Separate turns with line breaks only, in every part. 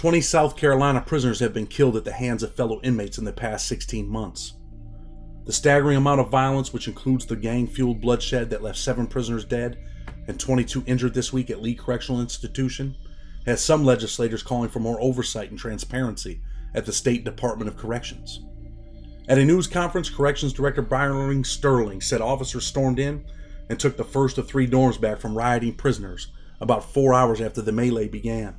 20 South Carolina prisoners have been killed at the hands of fellow inmates in the past 16 months. The staggering amount of violence, which includes the gang-fueled bloodshed that left 7 prisoners dead and 22 injured this week at Lee Correctional Institution, has some legislators calling for more oversight and transparency at the State Department of Corrections. At a news conference, Corrections Director Byron Sterling said officers stormed in and took the first of 3 dorms back from rioting prisoners about 4 hours after the melee began.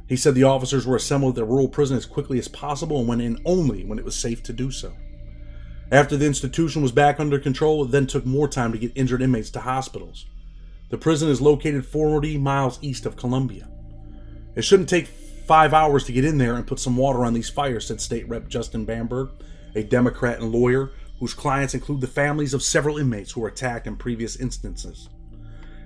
He said the officers were assembled at the rural prison as quickly as possible and went in only when it was safe to do so. After the institution was back under control, it then took more time to get injured inmates to hospitals. The prison is located 40 miles east of Columbia. It shouldn't take 5 hours to get in there and put some water on these fires, said State Rep Justin Bamberg, a Democrat and lawyer whose clients include the families of several inmates who were attacked in previous instances.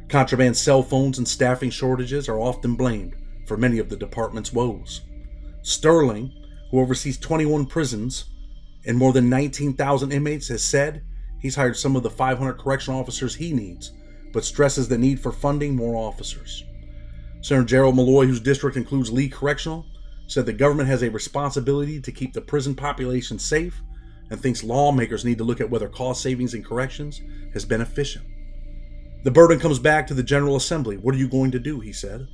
Contraband cell phones and staffing shortages are often blamed for many of the department's woes. Sterling, who oversees 21 prisons and more than 19,000 inmates, has said he's hired some of the 500 correctional officers he needs, but stresses the need for funding more officers. Senator Gerald Malloy, whose district includes Lee Correctional, said the government has a responsibility to keep the prison population safe and thinks lawmakers need to look at whether cost savings in corrections has been efficient. The burden comes back to the General Assembly. What are you going to do, he said.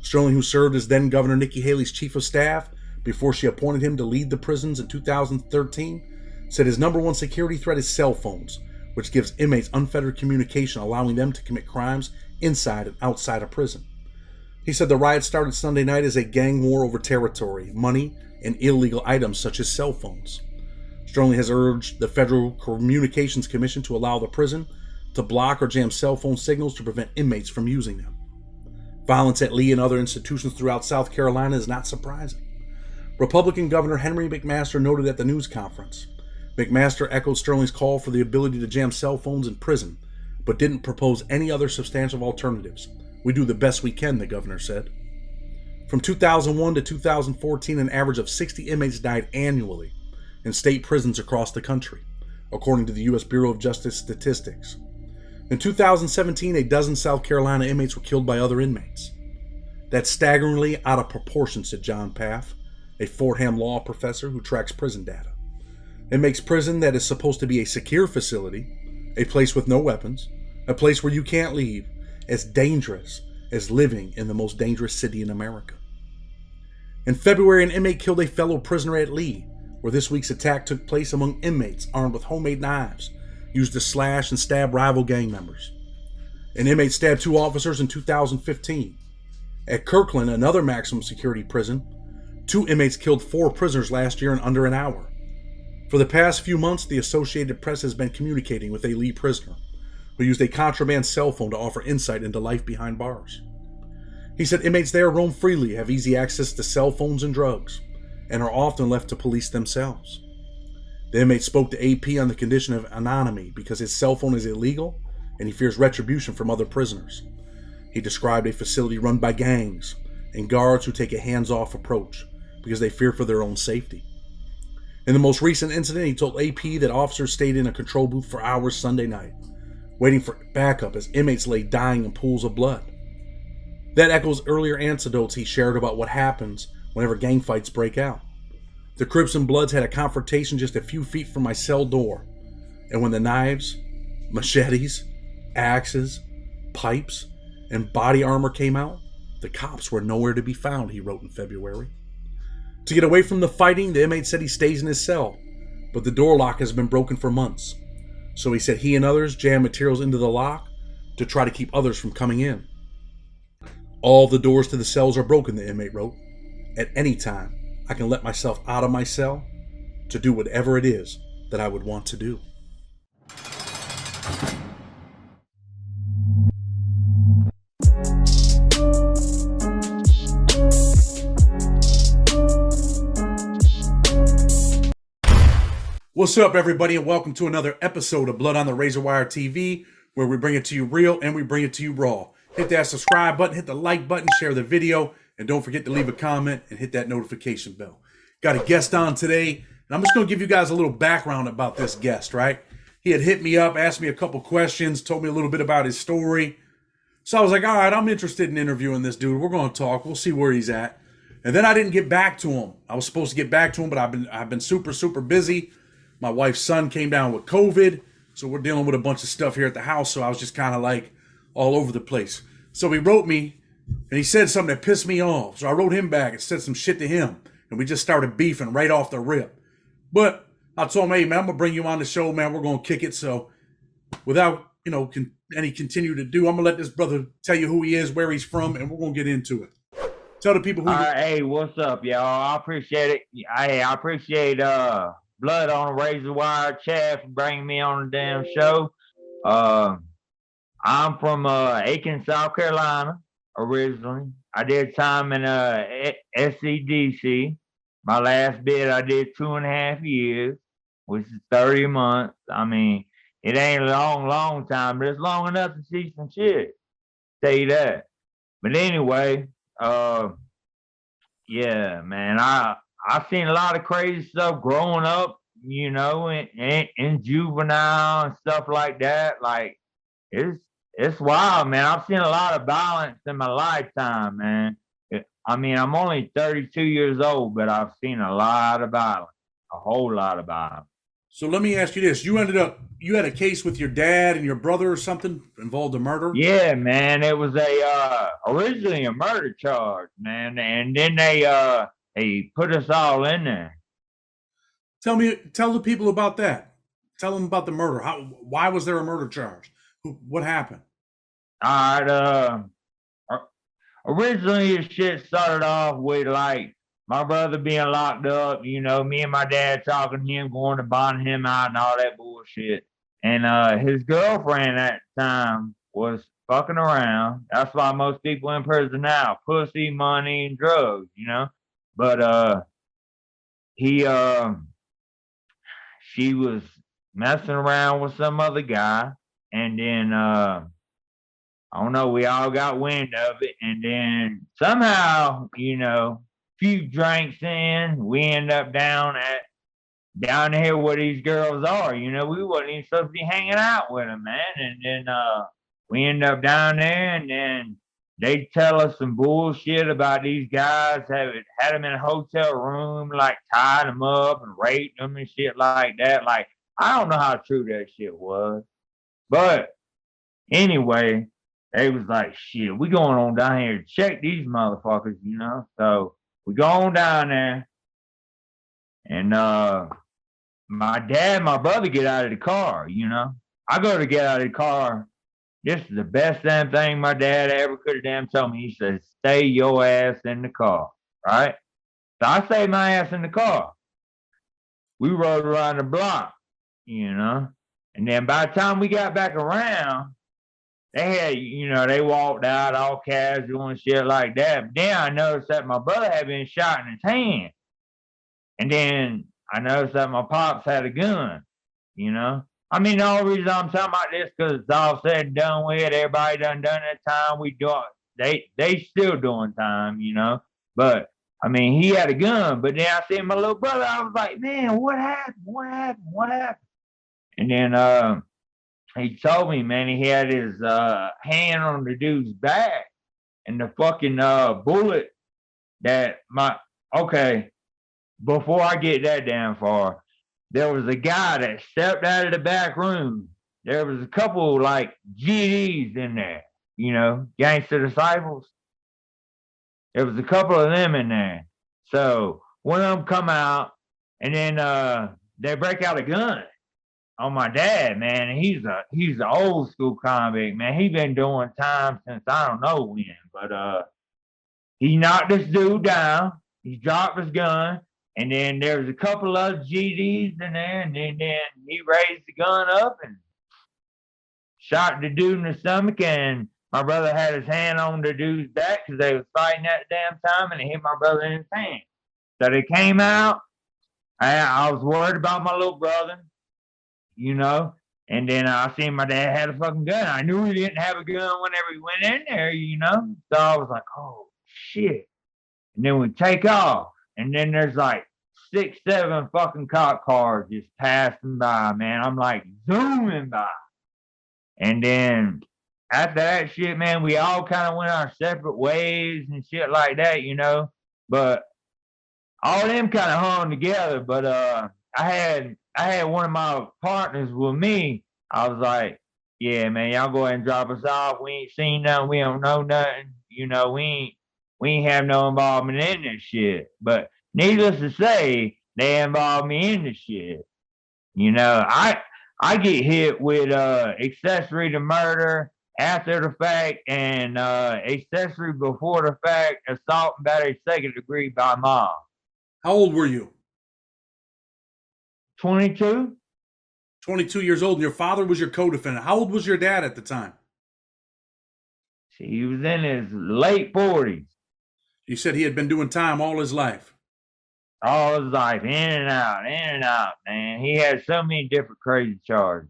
Sterling, who served as then Governor Nikki Haley's chief of staff before she appointed him to lead the prisons in 2013, said his number one security threat is cell phones, which gives inmates unfettered communication, allowing them to commit crimes inside and outside of prison. He said the riot started Sunday night as a gang war over territory, money, and illegal items such as cell phones. Sterling has urged the Federal Communications Commission to allow the prison to block or jam cell phone signals to prevent inmates from using them. Violence at Lee and other institutions throughout South Carolina is not surprising. Republican Governor Henry McMaster noted at the news conference. McMaster echoed Sterling's call for the ability to jam cell phones in prison, but didn't propose any other substantial alternatives. We do the best we can, the governor said. From 2001 to 2014, an average of 60 inmates died annually in state prisons across the country, according to the U.S. Bureau of Justice Statistics. In 2017, a dozen South Carolina inmates were killed by other inmates. That's staggeringly out of proportion, said John Paff, a Fordham law professor who tracks prison data. It makes prison that is supposed to be a secure facility, a place with no weapons, a place where you can't leave, as dangerous as living in the most dangerous city in America. In February, an inmate killed a fellow prisoner at Lee, where this week's attack took place among inmates armed with homemade knives used to slash and stab rival gang members. An inmate stabbed 2 officers in 2015. At Kirkland, another maximum security prison, 2 inmates killed 4 prisoners last year in under an hour. For the past few months, the Associated Press has been communicating with a Lee prisoner who used a contraband cell phone to offer insight into life behind bars. He said inmates there roam freely, have easy access to cell phones and drugs, and are often left to police themselves. The inmate spoke to AP on the condition of anonymity because his cell phone is illegal and he fears retribution from other prisoners. He described a facility run by gangs and guards who take a hands-off approach because they fear for their own safety. In the most recent incident, he told AP that officers stayed in a control booth for hours Sunday night, waiting for backup as inmates lay dying in pools of blood. That echoes earlier anecdotes he shared about what happens whenever gang fights break out. The Crips and Bloods had a confrontation just a few feet from my cell door, and when the knives, machetes, axes, pipes, and body armor came out, the cops were nowhere to be found, he wrote in February. To get away from the fighting, the inmate said he stays in his cell, but the door lock has been broken for months. So he said he and others jam materials into the lock to try to keep others from coming in. All the doors to the cells are broken, the inmate wrote. At any time, I can let myself out of my cell to do whatever it is that I would want to do. What's up, everybody, and welcome to another episode of Blood on the Razor Wire TV, where we bring it to you real and we bring it to you raw. Hit that subscribe button, hit the like button, share the video, and don't forget to leave a comment and hit that notification bell. Got a guest on today, and I'm just going to give you guys a little background about this guest, right? He had hit me up, asked me a couple questions, told me a little bit about his story. So I was like, all right, I'm interested in interviewing this dude. We're going to talk. We'll see where he's at. And then I didn't get back to him. I was supposed to get back to him, but I've been super busy. My wife's son came down with COVID, so we're dealing with a bunch of stuff here at the house. So I was just kind of like all over the place. So he wrote me, and he said something that pissed me off. So I wrote him back and said some shit to him, and we just started beefing right off the rip. But I told him, hey man, I'm gonna bring you on the show, man. We're gonna kick it. So without any continue to do, I'm gonna let this brother tell you who he is, where he's from, and we're gonna get into it. Tell the people who.
All right, hey, what's up, y'all? I appreciate it. I appreciate Blood on the Razor Wire chat for bringing me on the damn show. I'm from Aiken, South Carolina, originally. I did time in SCDC. My last bid I did 2.5 years, which is 30 months. I mean, it ain't a long time, but it's long enough to see some shit. Tell you that. But anyway, yeah, man, I've seen a lot of crazy stuff growing up, in juvenile and stuff like that. Like it's wild, man. I've seen a lot of violence in my lifetime, man. I mean, I'm only 32 years old, but I've seen a lot of violence, a whole lot of violence.
So let me ask you this: you had a case with your dad and your brother or something involved a murder?
Yeah, man. It was originally a murder charge, man, and then they put us all in there.
Tell the people about that. Tell them about the murder. Why was there a murder charge? What happened?
All right. Originally, this shit started off with like my brother being locked up. Me and my dad talking to him, going to bond him out, and all that bullshit. And his girlfriend at the time was fucking around. That's why most people in prison now, pussy, money, and drugs. But she was messing around with some other guy, and then I don't know, we all got wind of it, and then somehow, few drinks in, we end up down here where these girls are. We wasn't even supposed to be hanging out with them, man. And then we end up down there, and then they tell us some bullshit about these guys had them in a hotel room, like tied them up and raped them and shit like that. Like, I don't know how true that shit was, but anyway, they was like, shit, we going on down here to check these motherfuckers, So we go on down there, and my dad and my brother get out of the car, I go to get out of the car. This is the best damn thing my dad ever could have damn told me. He said, stay your ass in the car, right? So I stayed my ass in the car. We rode around the block, and then by the time we got back around, they had, they walked out all casual and shit like that. But then I noticed that my brother had been shot in his hand. And then I noticed that my pops had a gun, I mean, the only reason I'm talking about this because it's all said and done with. Everybody done that time. They still doing time, But I mean, he had a gun. But then I seen my little brother. I was like, man, what happened? What happened? What happened? And then he told me, man, he had his hand on the dude's back, and the fucking bullet that okay. Before I get that damn far, there was a guy that stepped out of the back room. There was a couple like GDs in there, gangster disciples. There was a couple of them in there. So one of them come out, and then they break out a gun on my dad, man. And he's an old school convict, man. He been doing time since I don't know when, but he knocked this dude down. He dropped his gun. And then there was a couple of GDs in there, and then he raised the gun up and shot the dude in the stomach. And my brother had his hand on the dude's back because they was fighting at the damn time, and it hit my brother in his hand. So they came out. I was worried about my little brother, And then I seen my dad had a fucking gun. I knew he didn't have a gun whenever he went in there, So I was like, oh, shit. And then we take off. And then there's like 6, 7 fucking cop cars just passing by, man. I'm like zooming by. And then after that shit, man, we all kind of went our separate ways and shit like that, but all them kind of hung together. But I had one of my partners with me. I was like, yeah, man, y'all go ahead and drop us off. We ain't seen nothing. We don't know nothing. We ain't have no involvement in this shit. But needless to say, they involved me in the shit. I get hit with accessory to murder after the fact and accessory before the fact, assault and battery second degree by mom.
How old were you?
22?
22 years old, and your father was your co-defendant. How old was your dad at the time?
See, he was in his late 40s.
You said he had been doing time all his life.
All his life, in and out, man. He had so many different crazy charges.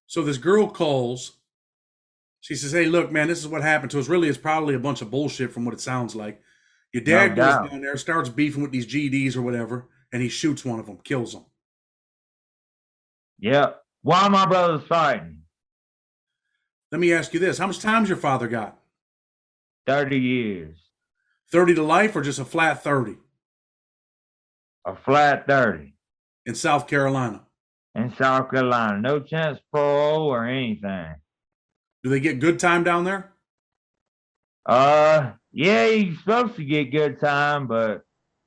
So this girl calls. She says, hey, look, man, this is what happened to us. Really, it's probably a bunch of bullshit from what it sounds like. Your dad goes down there, starts beefing with these GDs or whatever, and he shoots one of them, kills them.
Yep. Why my brothers fighting?
Let me ask you this. How much time's your father got?
30 years.
30 to life or just a flat 30?
A flat 30.
In South Carolina?
In South Carolina. No chance parole or anything.
Do they get good time down there?
Yeah, you're supposed to get good time, but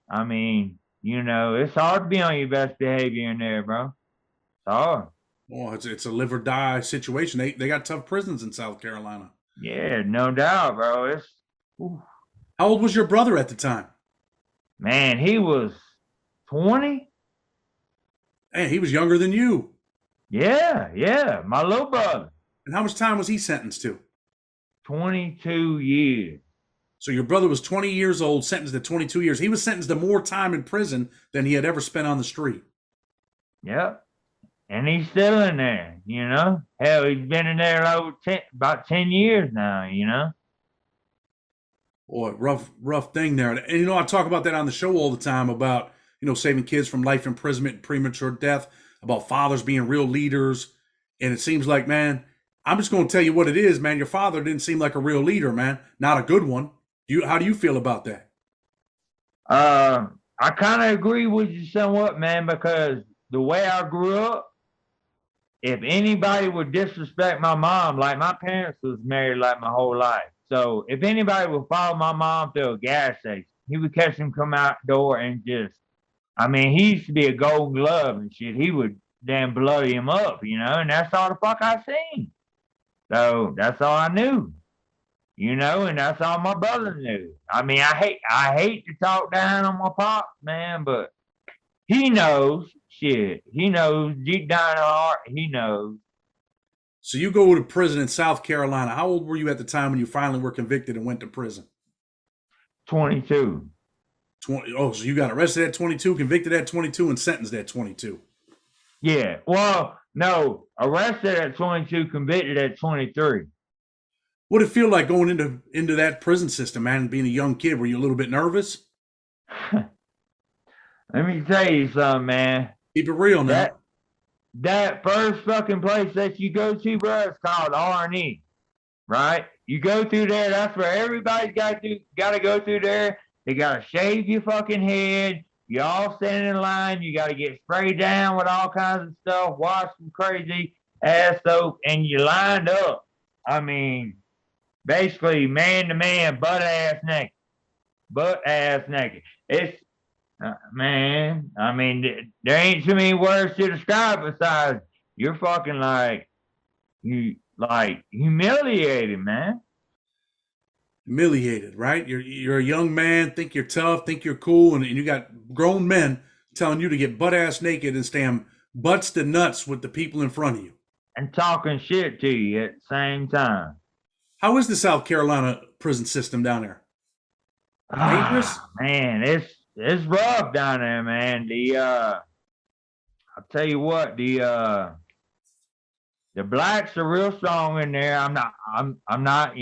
I mean, it's hard to be on your best behavior in there, bro. It's hard.
Oh, it's a live or die situation. They got tough prisons in South Carolina.
Yeah, no doubt, bro.
How old was your brother at the time?
Man, he was 20.
Hey, he was younger than you.
Yeah, my little brother.
And how much time was he sentenced to?
22 years.
So your brother was 20 years old, sentenced to 22 years. He was sentenced to more time in prison than he had ever spent on the street.
Yep. And he's still in there, Hell, he's been in there about 10 years now,
Boy, rough thing there. And, I talk about that on the show all the time about, saving kids from life imprisonment and premature death, about fathers being real leaders. And it seems like, man, I'm just going to tell you what it is, man. Your father didn't seem like a real leader, man. Not a good one. How do you feel about that?
I kind of agree with you somewhat, man, because the way I grew up, if anybody would disrespect my mom, like my parents was married like my whole life. So if anybody would follow my mom to a gas station, he would catch him come out the door and he used to be a gold glove and shit. He would damn blow him up, and that's all the fuck I seen. So that's all I knew, and that's all my brother knew. I hate to talk down on my pops, man, but he knows. Shit, he knows deep down in the heart. He knows.
So you go to prison in South Carolina. How old were you at the time when you finally were convicted and went to prison?
22.
So you got arrested at 22, convicted at 22, and sentenced at 22.
Yeah. Well, no, arrested at 22, convicted at 23.
What did it feel like going into that prison system, man, and being a young kid? Were you a little bit nervous?
Let me tell you something, man.
Keep it real now.
That first fucking place that you go to, bro, it's called R&E, right? You go through there, that's where everybody's got to go through there. They got to shave your fucking head. You all standing in line. You got to get sprayed down with all kinds of stuff, wash some crazy ass soap, and you lined up. Basically, man to man, butt ass naked. It's man, there ain't too many words to describe besides you're fucking humiliated, man.
Humiliated, right? You're a young man, think you're tough, think you're cool, and you got grown men telling you to get butt ass naked and stand butts to nuts with the people in front of you.
And talking shit to you at the same time.
How is the South Carolina prison system down there? Dangerous?
Man, it's rough down there, man. I'll tell you what, the blacks are real strong in there. I'm not, I'm not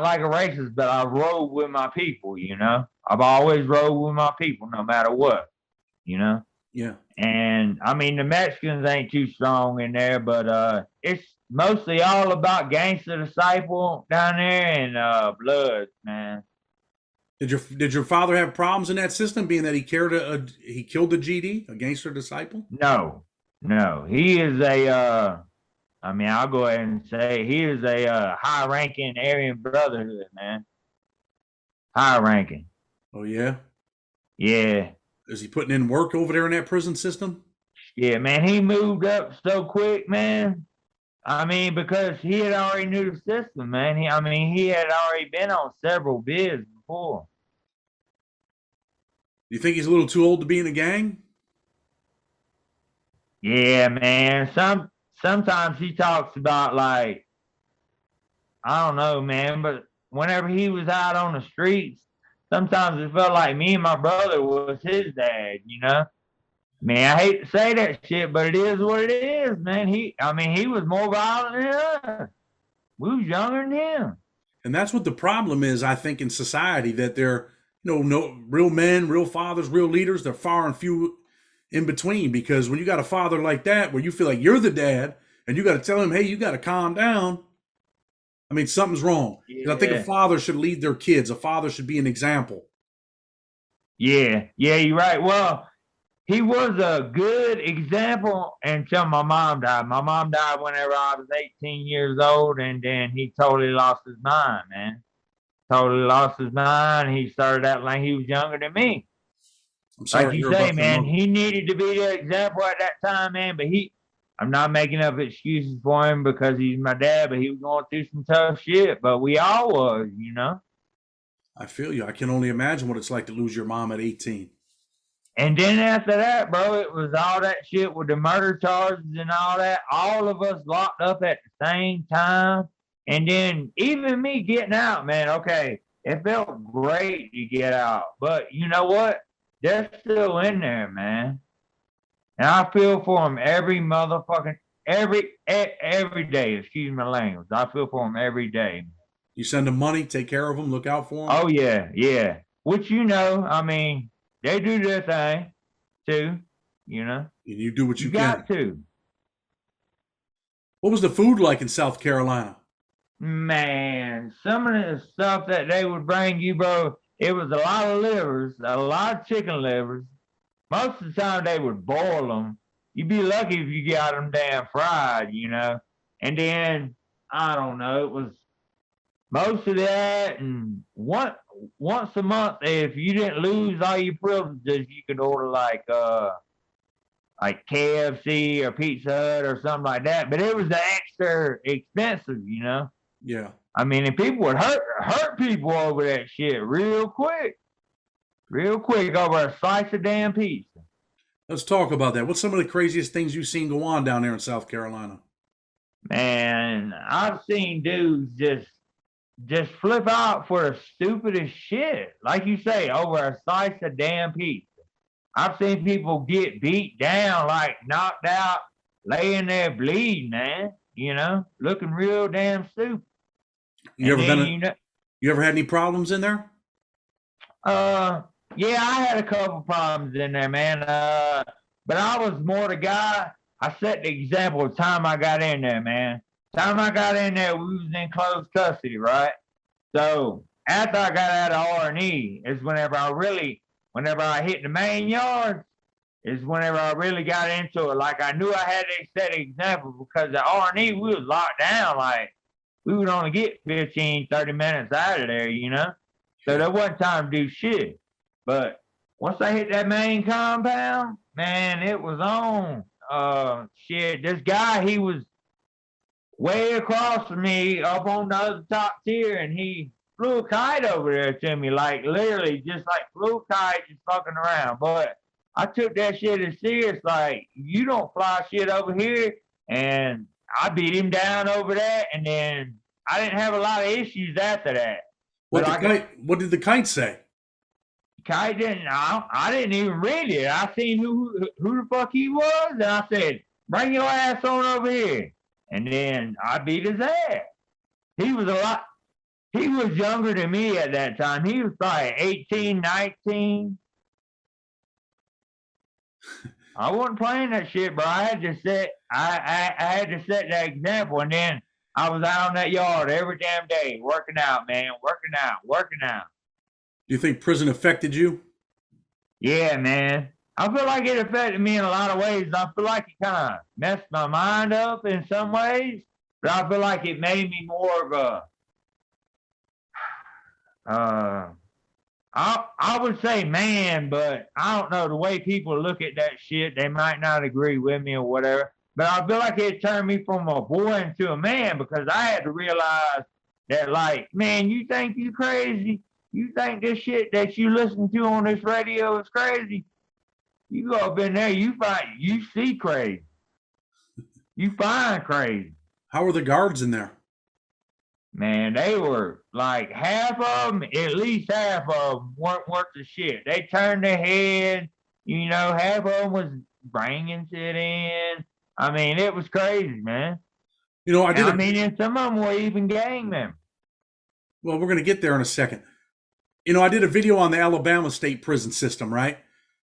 like a racist, but I roll with my people, I've always rolled with my people no matter what,
Yeah.
And the Mexicans ain't too strong in there, but it's mostly all about gangster disciple down there and Bloods, man.
Did your father have problems in that system, being that he killed a GD, a gangster disciple?
No, no. He is a I mean, I'll go ahead and say he is a high ranking Aryan Brotherhood, man. High ranking.
Oh yeah.
Yeah.
Is he putting in work over there in that prison system?
Yeah, man. He moved up so quick, man. I mean, because he had already knew the system, man. I mean, he had already been on several bids before.
Do you think he's a little too old to be in a gang?
Yeah, man. Sometimes he talks about like I don't know, man, but whenever he was out on the streets, sometimes it felt like me and my brother was his dad, you know? Man, I hate to say that shit, but it is what it is, man. I mean, he was more violent than us. We was younger than him.
And that's what the problem is, I think, in society, that they're, no real men, real fathers, real leaders. They're far and few in between, because when you got a father like that, where you feel like you're the dad and you got to tell him, hey, you got to calm down. I mean, something's wrong. And I think a
Yeah.
father should lead their kids. A father should be an example.
Yeah. Yeah, you're right. Well, he was a good example until my mom died. My mom died whenever I was 18 years old, and then he totally lost his mind, man. Totally lost his mind. He started acting like he was younger than me.
I'm
Like
sorry to
you
hear
say,
about your
man,
mother.
he needed to be the example at that time, man. But I'm not making up excuses for him because he's my dad, but he was going through some tough shit. But we all was, you know.
I feel you. I can only imagine what it's like to lose your mom at 18.
And then after that, bro, it was all that shit with the murder charges and all that. All of us locked up at the same time. And then even me getting out, man, okay, it felt great to get out. But you know what? They're still in there, man. And I feel for them every motherfucking every day. Excuse my language. I feel for them every day.
You send them money, take care of them, look out for them.
Oh yeah, yeah. Which I mean, they do their thing too. You know,
And you do what
you
you can.
got to.
What was the food like in South Carolina?
Man, some of the stuff that they would bring you, bro, it was a lot of livers, a lot of chicken livers. Most of the time they would boil them. You'd be lucky if you got them damn fried, you know. And then I don't know, it was most of that, and once a month, if you didn't lose all your privileges, you could order like KFC or Pizza Hut or something like that. But it was extra expensive, you know.
Yeah.
I mean, and people would hurt people over that shit real quick over a slice of damn pizza.
Let's talk about that. What's some of the craziest things you've seen go on down there in South Carolina?
Man, I've seen dudes just flip out for the stupidest shit. Like you say, over a slice of damn pizza. I've seen people get beat down, like knocked out, laying there bleeding, man. You know, looking real damn stupid.
You
And
ever been?
then
You ever had any problems in there?
uh, yeah, I had a couple problems in there, man. But I was more the guy. I set the example the time I got in there, man. Time I got in there, we was in close custody, right? So after I got out of R&E is whenever I hit the main yard, is whenever I really got into it. Like I knew I had to set an example because at R&E we was locked down. Like we would only get 15, 30 minutes out of there, you know? So there wasn't time to do shit. But once I hit that main compound, man, it was on. Shit, this guy, he was way across from me up on the other top tier, and he flew a kite over there to me, like literally just like flew a kite, just fucking around. But I took that shit as serious, like you don't fly shit over here, and I beat him down over that, and then I didn't have a lot of issues after that. But
What did the kite say?
Kite didn't. I didn't even read it. I seen who the fuck he was, and I said, "Bring your ass on over here." And then I beat his ass. He was a lot. He was younger than me at that time. He was probably 18, 19. I wasn't playing that shit, bro. I had to set. I had to set that example, and then I was out on that yard every damn day, working out, man, working out, working out.
Do you think prison affected you?
Yeah, man. I feel like it affected me in a lot of ways. I feel like it kind of messed my mind up in some ways, but I feel like it made me more of a, I would say man, but I don't know the way people look at that shit. They might not agree with me or whatever. But I feel like it turned me from a boy into a man because I had to realize that, like, man, you think you crazy? You think this shit that you listen to on this radio is crazy? You go up in there, you see crazy. You find crazy.
How were the guards in there?
Man, they were like half of them, at least half of them weren't worth the shit. They turned their head, half of them was bringing shit in. I mean, it was crazy, man. And some of them were even gang members.
Well, we're going to get there in a second. I did a video on the Alabama state prison system, right?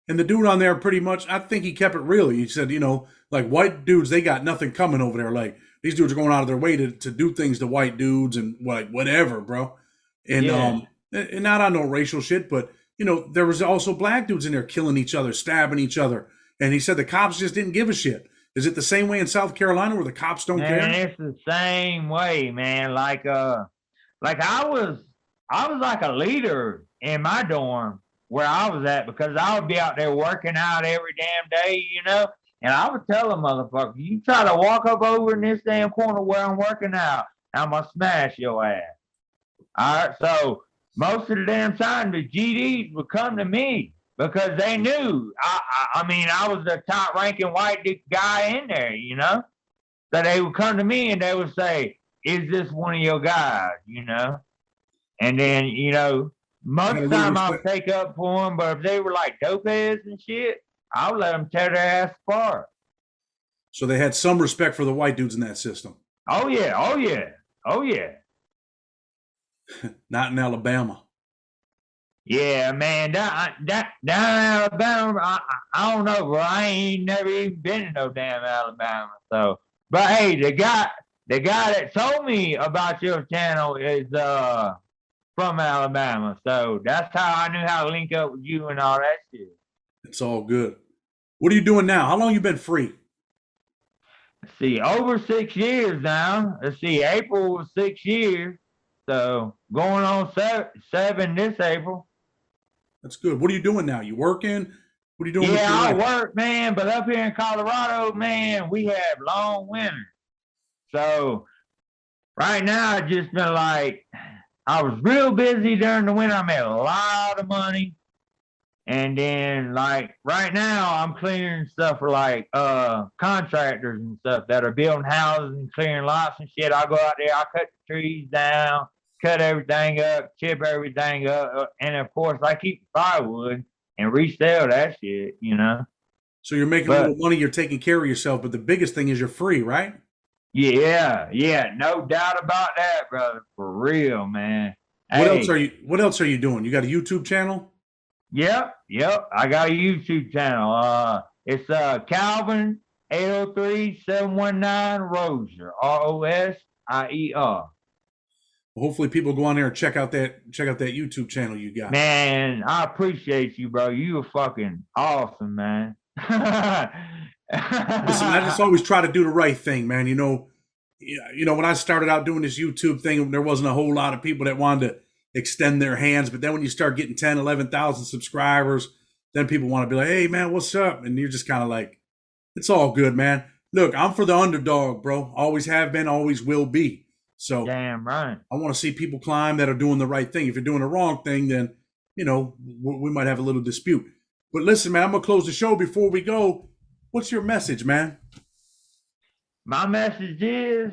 And the dude on there pretty much, I think he kept it real. He said, like white dudes, they got nothing coming over there. Like these dudes are going out of their way to do things to white dudes and like whatever, bro. And and not on no racial shit, but there was also black dudes in there killing each other, stabbing each other. And he said the cops just didn't give a shit. Is it the same way in South Carolina where the cops don't care?
It's the same way, man. Like I was like a leader in my dorm where I was at because I would be out there working out every damn day, and I would tell a motherfucker, you try to walk up over in this damn corner where I'm working out, I'm going to smash your ass. All right, so most of the damn time the GDs would come to me because they knew, I was the top ranking white guy in there, So they would come to me and they would say, is this one of your guys, And then, most of the time I'll take up for them, but if they were like dope heads and shit, I'll let them tear their ass apart.
So they had some respect for the white dudes in that system.
Oh yeah, oh yeah, oh yeah.
Not in Alabama.
Yeah, man, down in Alabama, I don't know, bro. I ain't never even been in no damn Alabama. So, but hey, the guy that told me about your channel is from Alabama, so that's how I knew how to link up with you and all that shit.
It's all good. What are you doing now? How long you been free?
Let's see, over 6 years now. Let's see, April was 6 years, so going on seven this April.
That's good. What are you doing now? You working? What are you doing?
Yeah, I work, man, but up here in Colorado, man, we have long winters. So right now, I've just been like, I was real busy during the winter. I made a lot of money. And then like right now I'm clearing stuff for like contractors and stuff that are building houses and clearing lots and shit. I'll go out there, I'll cut the trees down, cut everything up, chip everything up, and of course I keep the firewood and resell that shit,
So you're making a little money, you're taking care of yourself, but the biggest thing is you're free, right?
Yeah, no doubt about that, brother. For real, man.
What else are you doing? You got a YouTube channel?
Yep. I got a YouTube channel. It's Calvin 803-719 Rosier. Rosier.
Hopefully people go on there and check out that YouTube channel you got.
Man, I appreciate you, bro. You are fucking awesome, man.
Listen, I just always try to do the right thing, man. When I started out doing this YouTube thing, there wasn't a whole lot of people that wanted to extend their hands. But then when you start getting 10, 11,000 subscribers, then people want to be like, hey, man, what's up? And you're just kind of like, it's all good, man. Look, I'm for the underdog, bro. Always have been, always will be. So
damn right.
I want to see people climb that are doing the right thing. If you're doing the wrong thing, then, we might have a little dispute. But listen, man, I'm going to close the show. Before we go, what's your message, man?
My message is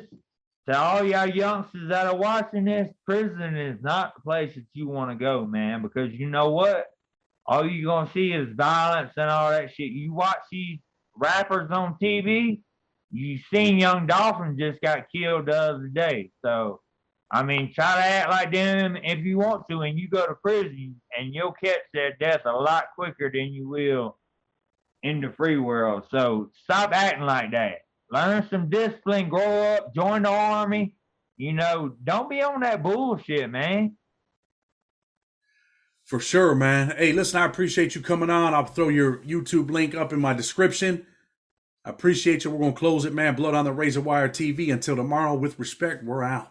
to all y'all youngsters that are watching this, prison is not the place that you want to go, man, because you know what? All you're going to see is violence and all that shit. You watch these rappers on TV, you seen Young Dolphin just got killed the other day. So, try to act like them if you want to, and you go to prison, and you'll catch that death a lot quicker than you will in the free world. So, stop acting like that. Learn some discipline, grow up, join the army. Don't be on that bullshit, man.
For sure, man. Hey, listen, I appreciate you coming on. I'll throw your YouTube link up in my description. I appreciate you. We're going to close it, man. Blood on the Razor Wire TV. Until tomorrow, with respect, we're out.